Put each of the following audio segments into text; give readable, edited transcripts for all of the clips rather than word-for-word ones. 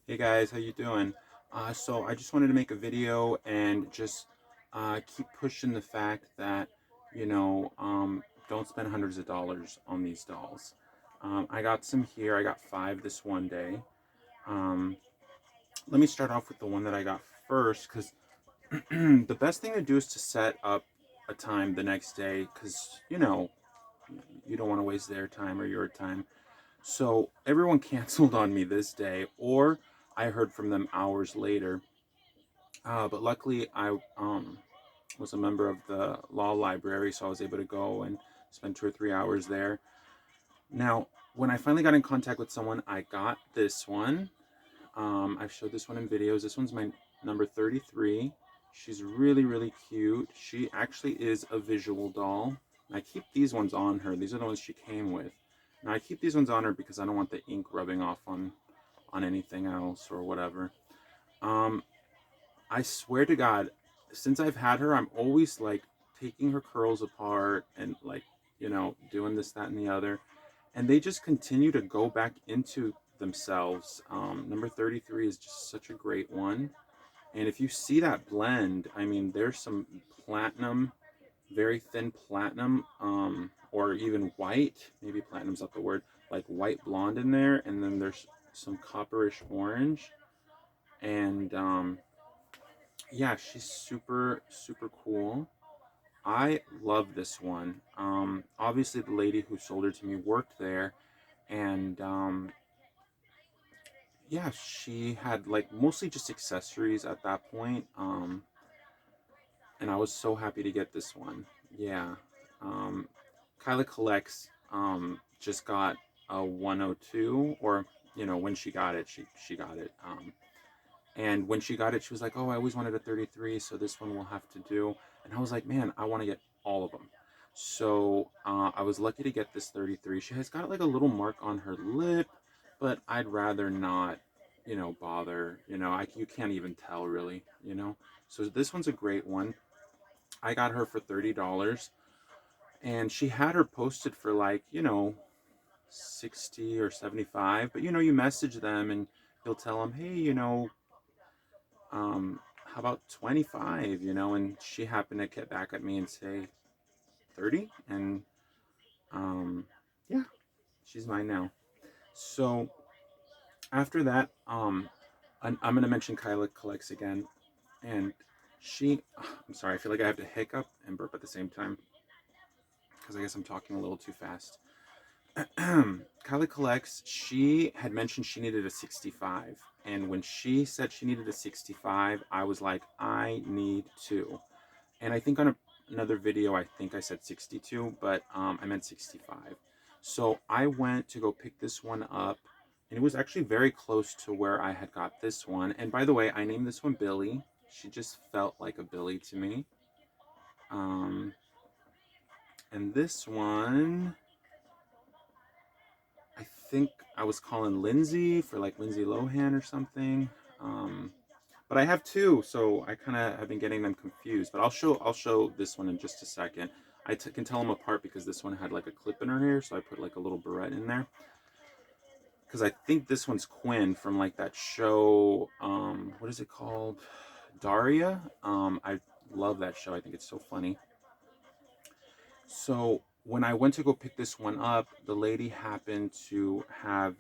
Hey guys, how you doing? So I just wanted to make a video and just keep pushing the fact that, you know, don't spend hundreds of dollars on these dolls. I got some here. I got five this one day. Um, Let me start off with the one that I got first because the best thing to do is to set up a time the next day because, you don't want to waste their time or your time. So everyone canceled on me this day, or I heard from them hours later. But luckily, I was a member of the law library, so I was able to go and spend 2 or 3 hours there. Now, when I finally got in contact with someone, I got this one. I've showed this one in videos. This one's my number 33. She's really, really cute. She actually is a visual doll. I keep these ones on her. These are the ones she came with. Now I keep these ones on her because I don't want the ink rubbing off on anything else or whatever. Um, I swear to God, since I've had her, I'm always like taking her curls apart and like, doing this, that, and the other. And they just continue to go back into themselves. Number 33 is just such a great one. And if you see that blend, I mean, there's some platinum, very thin platinum, or even white, maybe platinum's not the word, like white blonde in there. And then there's some copperish orange. And yeah, she's super, super cool. I love this one. Obviously, the lady who sold her to me worked there, and yeah, she had like mostly just accessories at that point. And I was so happy to get this one. Yeah, um, Kyla Collects just got a 102, or when she got it, she got it. And when she got it, she was like, "Oh, I always wanted a 33, so this one we'll have to do." And I was like, "Man, I want to get all of them." So I was lucky to get this 33. She has got like a little mark on her lip, but I'd rather not, bother. You can't even tell really. So this one's a great one. I got her for $30, and she had her posted for like 60 or 75. But you message them and you'll tell them, "Hey, how about 25?" And she happened to get back at me and say 30. And um, yeah, she's mine now. So after that, I'm going to mention Kyla Collects again. And I'm sorry, I feel like I have to hiccup and burp at the same time because I guess I'm talking a little too fast. Kylie Collects, she had mentioned she needed a 65. And when she said she needed a 65, I was like, I need two. And I think on another video, I think I said 62, but I meant 65. So I went to go pick this one up, and it was actually very close to where I had got this one. And by the way, I named this one Billy. She just felt like a Billy to me. Um, and this one, I think I was calling Lindsay for like Lindsay Lohan or something. Um, but I have two, so I kind of have been getting them confused. But I'll show this one in just a second. Can tell them apart because this one had like a clip in her hair, so I put like a little barrette in there. Because I think this one's Quinn from like that show. What is it called? Daria. I love that show. I think it's so funny. So when I went to go pick this one up, the lady happened to have.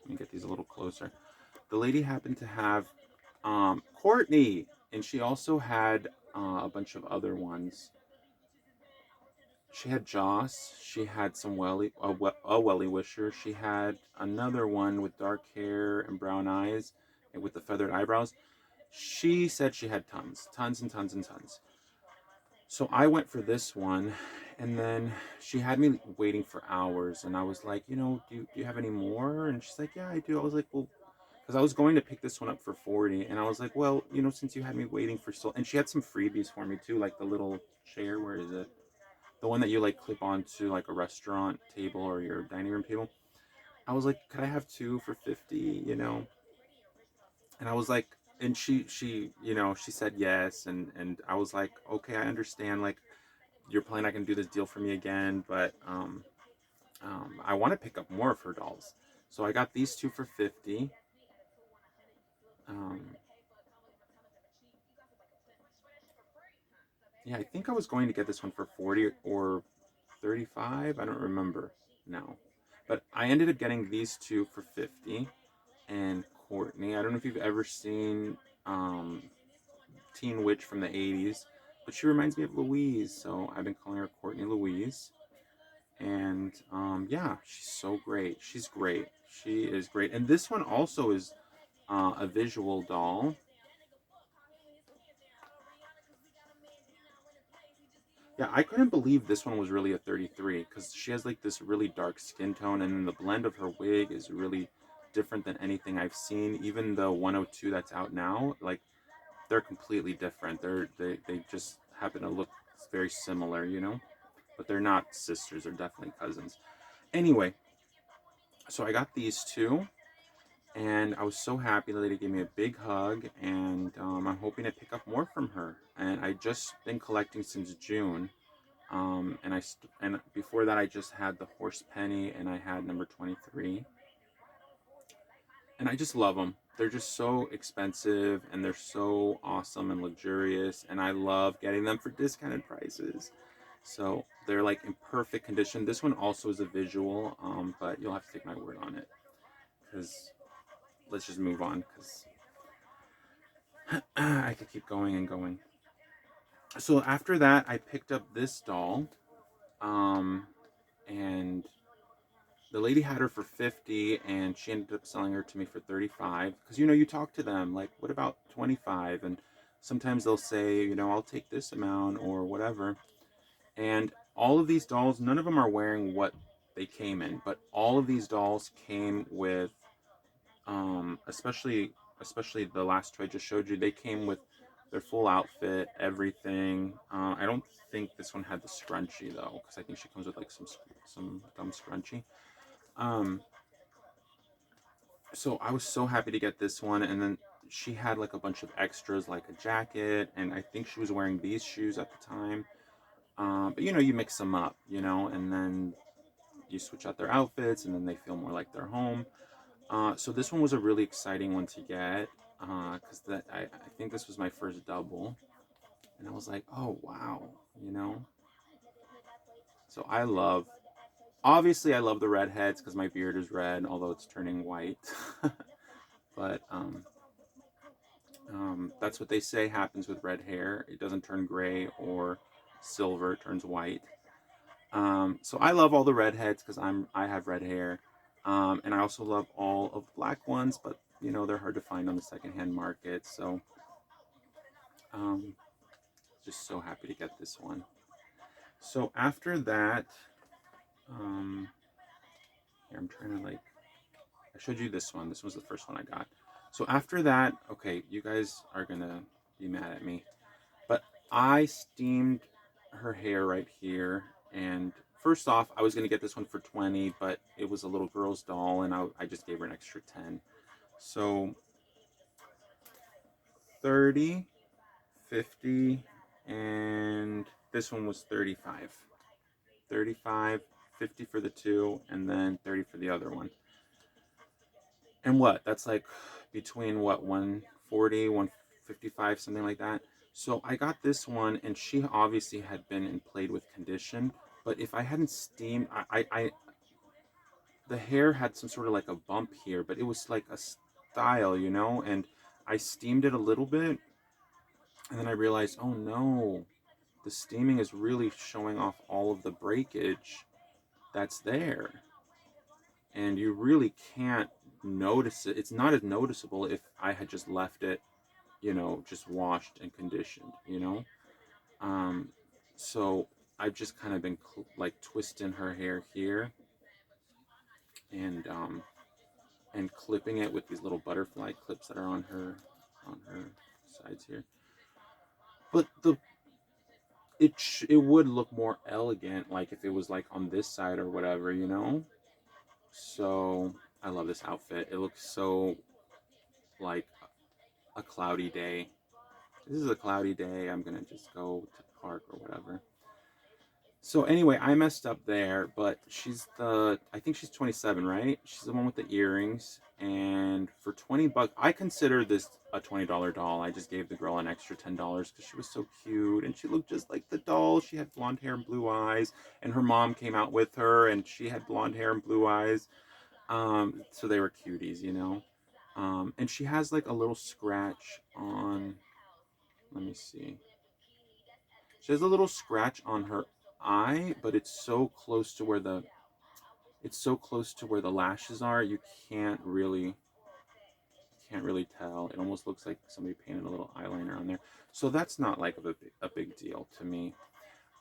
Let me get these a little closer. The lady happened to have Courtney, and she also had a bunch of other ones. She had Joss. She had some Welly Wisher. She had another one with dark hair and brown eyes, and with the feathered eyebrows. She said she had tons, tons and tons and tons. So I went for this one, and then she had me waiting for hours, and I was like, do you have any more? And she's like, yeah, I do. I was like, well, because I was going to pick this one up for 40, and I was like, well, since you had me waiting for so, and she had some freebies for me too, like the little chair. Where is it? The one that you like clip onto like a restaurant table or your dining room table. I was like, could I have two for 50? And I was like, and she said yes, and I was like, okay, I understand. Like, you're probably not gonna do this deal for me again, but I want to pick up more of her dolls. So I got these two for 50. Um, yeah, I think I was going to get this one for 40 or 35. I don't remember now. But I ended up getting these two for 50. And Courtney, I don't know if you've ever seen um, Teen Witch from the 80s, but she reminds me of Louise. So I've been calling her Courtney Louise. And yeah, she's so great. She's great. She is great. And this one also is a visual doll. Yeah, I couldn't believe this one was really a 33 because she has like this really dark skin tone, and then the blend of her wig is really different than anything I've seen. Even the 102 that's out now, like they're completely different. They just happen to look very similar, you know, but they're not sisters. They're definitely cousins. Anyway, so I got these two, and I was so happy. The lady gave me a big hug, and I'm hoping to pick up more from her. And I just been collecting since June. And before that, I just had the horse penny, and I had number 23, and I just love them. They're just so expensive, and they're so awesome and luxurious, and I love getting them for discounted prices. So they're like in perfect condition. This one also is a visual, but you'll have to take my word on it, because let's just move on, because I could keep going and going. So after that, I picked up this doll, um, and the lady had her for 50, and she ended up selling her to me for 35, because you know, you talk to them like, what about 25? And sometimes they'll say, you know, I'll take this amount or whatever. And all of these dolls, none of them are wearing what they came in, but all of these dolls came with especially the last two I just showed you, they came with their full outfit, everything. I don't think this one had the scrunchie though, because I think she comes with like some gum scrunchie. Um, so I was so happy to get this one, and then she had like a bunch of extras, like a jacket, and I think she was wearing these shoes at the time. But you know, you mix them up, you know, and then you switch out their outfits, and then they feel more like they're home. So this one was a really exciting one to get, because I think this was my first double, and I was like, oh wow, you know. So obviously I love the redheads because my beard is red, although it's turning white. But that's what they say happens with red hair. It doesn't turn gray or silver; it turns white. So I love all the redheads because I have red hair, and I also love all of the black ones, but you know, they're hard to find on the secondhand market. So um, just so happy to get this one. So after that, um, here I'm trying to like, I showed you this one. This was the first one I got. So after that, okay, you guys are gonna be mad at me, but I steamed her hair right here. And first off, I was gonna get this one for 20, but it was a little girl's doll, and I just gave her an extra 10. So 30, 50, and this one was 35. 35, 50 for the two, and then 30 for the other one. And what? That's like between what, 140, 155, something like that. So I got this one, and she obviously had been and played with condition. But if I hadn't steamed, the hair had some sort of like a bump here, but it was like a style, you know. And I steamed it a little bit, and then I realized, oh no, the steaming is really showing off all of the breakage that's there, and you really can't notice it. It's not as noticeable if I had just left it, you know, just washed and conditioned, you know. Um, so I've just kind of been like twisting her hair here, and clipping it with these little butterfly clips that are on her sides here. But it would look more elegant like if it was like on this side or whatever, you know. So I love this outfit. It looks so like a cloudy day. This is a cloudy day. I'm gonna just go to the park or whatever. So anyway, I messed up there, but I think she's 27, right? She's the one with the earrings. And for 20 bucks, I consider this a $20 doll. I just gave the girl an extra $10 because she was so cute and she looked just like the doll. She had blonde hair and blue eyes, and her mom came out with her and she had blonde hair and blue eyes. So they were cuties, you know. And she has like a little scratch on, let me see. She has a little scratch on her eye, but it's so close to where the lashes are, you can't really tell. It almost looks like somebody painted a little eyeliner on there. So that's not like a big deal to me.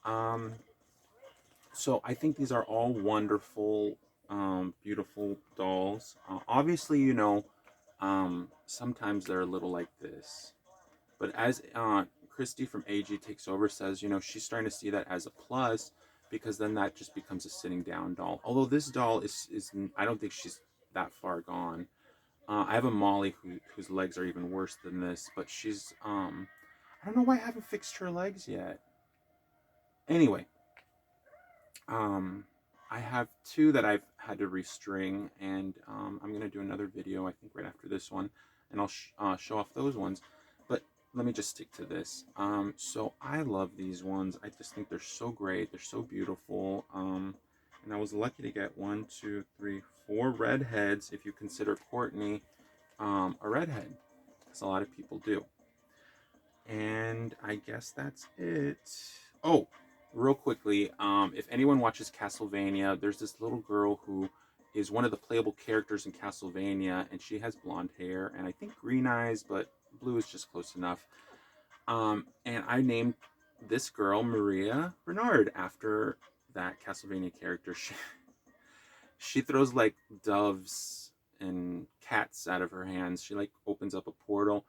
Um, so I think these are all wonderful, beautiful dolls. Obviously, you know, sometimes they're a little like this. But as Christy from AG Takes Over says, you know, she's starting to see that as a plus because then that just becomes a sitting down doll. Although this doll is I don't think she's that far gone. I have a Molly whose legs are even worse than this, but she's I don't know why I haven't fixed her legs yet. Anyway, um, I have two that I've had to restring, and I'm gonna do another video I think right after this one, and I'll show off those ones. But let me just stick to this. So I love these ones. I just think they're so great. They're so beautiful. And I was lucky to get 1, 2, 3, 4 redheads. If you consider Courtney a redhead, because a lot of people do. And I guess that's it. Oh, real quickly, if anyone watches Castlevania, there's this little girl who is one of the playable characters in Castlevania, and she has blonde hair and I think green eyes, but blue is just close enough. And I named this girl Maria Bernard after that Castlevania character. She throws like doves and cats out of her hands. She like opens up a portal.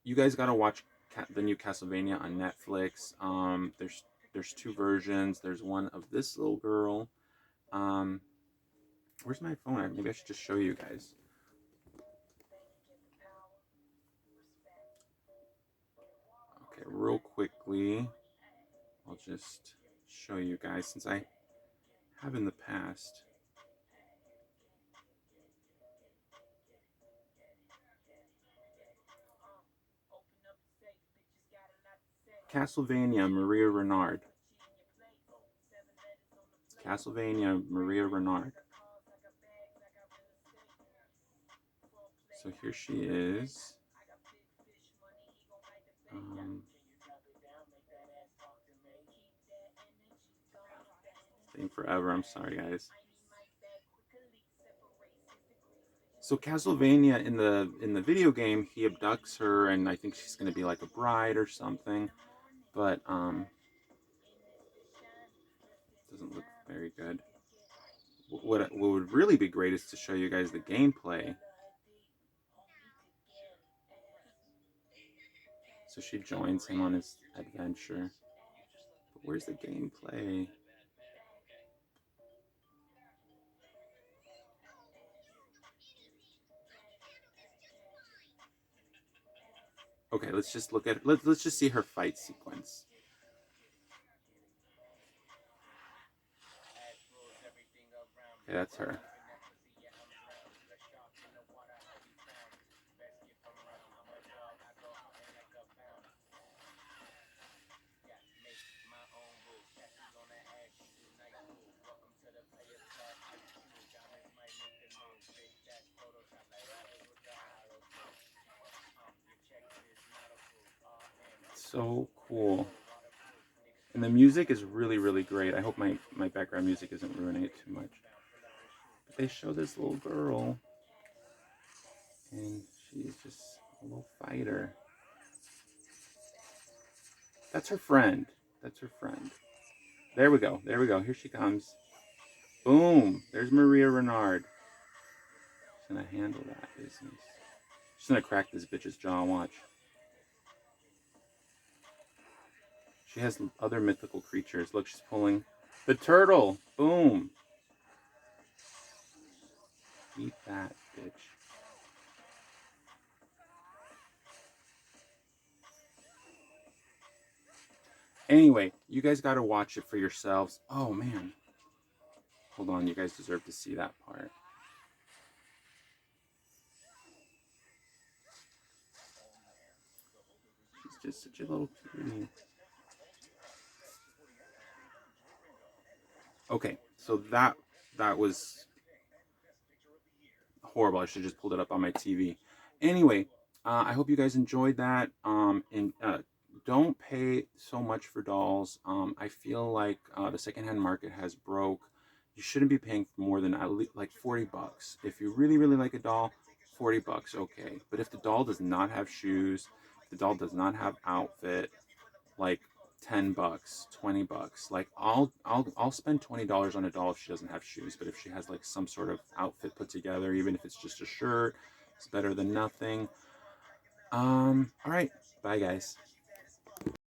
You guys gotta watch the new Castlevania on Netflix. There's two versions. There's one of this little girl. Um, where's my phone? Maybe I should just show you guys. Okay, real quickly, I'll just show you guys since I have in the past. Castlevania Maria Renard. Castlevania Maria Renard. So here she is. Taking forever. I'm sorry, guys. So Castlevania in the video game, he abducts her, and I think she's gonna be like a bride or something. But doesn't look very good. What would really be great is to show you guys the gameplay. So she joins him on his adventure. But where's the gameplay? Okay, let's just look at it. Let's just see her fight sequence. Okay, that's her. So cool. And the music is really, really great. I hope my background music isn't ruining it too much. But they show this little girl, and she's just a little fighter. That's her friend. That's her friend. There we go. There we go. Here she comes. Boom. There's Maria Renard. She's gonna handle that business. She's gonna crack this bitch's jaw. Watch. She has other mythical creatures. Look, she's pulling the turtle. Boom. Eat that, bitch. Anyway, you guys got to watch it for yourselves. Oh man, hold on, you guys deserve to see that part. She's just such a little cutie. Okay, so that was horrible. I should have just pulled it up on my TV. Anyway, I hope you guys enjoyed that. And don't pay so much for dolls. I feel like the secondhand market has broke. You shouldn't be paying more than at least like 40 bucks. If you really, really like a doll, 40 bucks, okay. But if the doll does not have shoes, if the doll does not have outfit, like 10 bucks, 20 bucks. Like I'll spend $20 on a doll if she doesn't have shoes, but if she has like some sort of outfit put together, even if it's just a shirt, it's better than nothing. All right. Bye guys.